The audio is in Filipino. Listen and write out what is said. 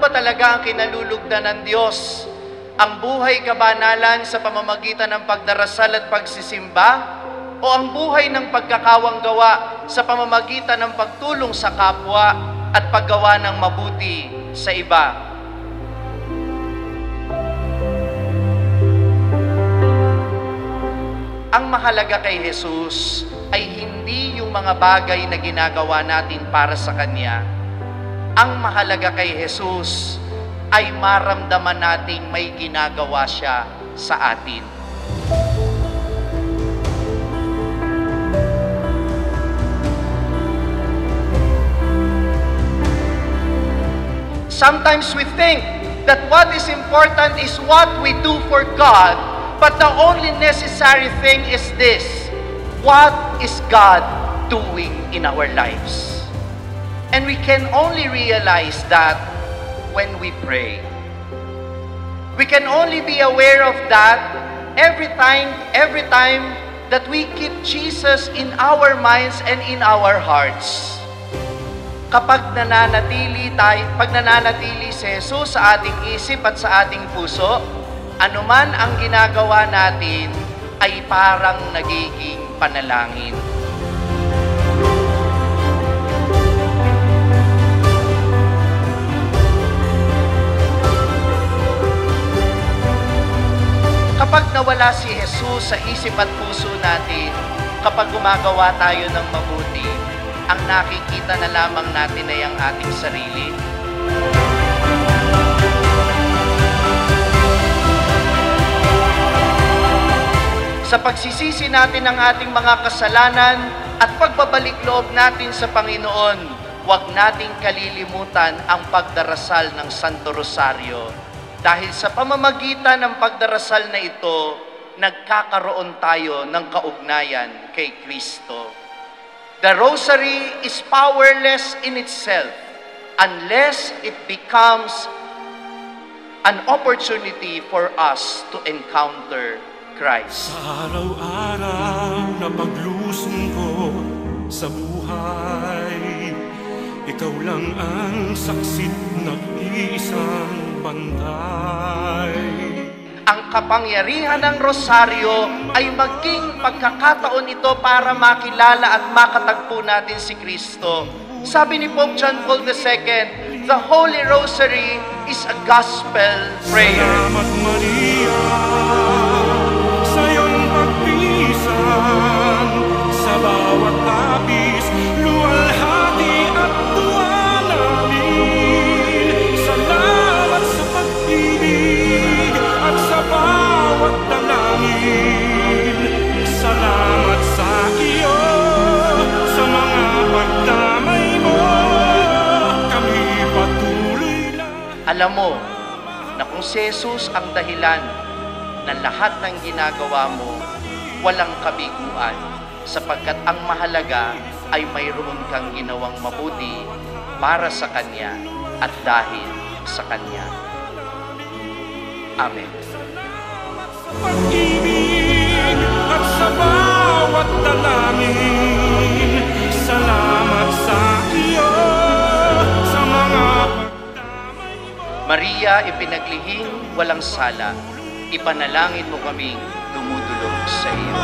ba talaga ang kinalulugdan ng Diyos? Ang buhay kabanalan sa pamamagitan ng pagdarasal at pagsisimba? O ang buhay ng pagkakawanggawa sa pamamagitan ng pagtulong sa kapwa at paggawa ng mabuti sa iba? Ang mahalaga kay Jesus ay hindi yung mga bagay na ginagawa natin para sa Kanya. Ang mahalaga kay Jesus ay maramdaman nating may ginagawa siya sa atin. Sometimes we think that what is important is what we do for God, but the only necessary thing is this: what is God doing in our lives? And we can only realize that when we pray. We can only be aware of that every time that we keep Jesus in our minds and in our hearts. Kapag nananatili si Jesus sa ating isip at sa ating puso, anuman ang ginagawa natin ay parang nagiging panalangin. Kapag nawala si Jesus sa isip at puso natin, kapag gumagawa tayo ng mabuti, ang nakikita na lamang natin ay ang ating sarili. Sa pagsisisi natin ang ating mga kasalanan at pagbabalik loob natin sa Panginoon, huwag nating kalilimutan ang pagdarasal ng Santo Rosario. Dahil sa pamamagitan ng pagdarasal na ito, nagkakaroon tayo ng kaugnayan kay Kristo. The Rosary is powerless in itself unless it becomes an opportunity for us to encounter Christ. Sa araw-araw na paglusong ko sa buhay, ikaw lang ang saksit ng isang bantay. Ang kapangyarihan ng Rosaryo ay maging pagkakataon ito para makilala at makatagpo natin si Kristo. Sabi ni Pope John Paul II, the Holy Rosary is a gospel prayer. Salamat Maria sa iyong pagpisan, sa bawat lapis, luwalhati at tuwa namin. Salamat sa pag-ibig at sa bawat dalangin. Salamat sa iyo, sa mga pagdamay mo, kami patuloy na. Alam mo na kung si Jesus ang dahilan ng lahat ng ginagawa mo, walang kabiguan, sapagkat ang mahalaga ay mayroon kang ginawang mabuti para sa Kanya at dahil sa Kanya. Amen. Pag-ibig at sa bawat dalangin, salamat sa iyo, sa mga pagdamay mo. Maria, ipinaglihing walang sala, ipanalangin mo kaming dumudulog sa iyo.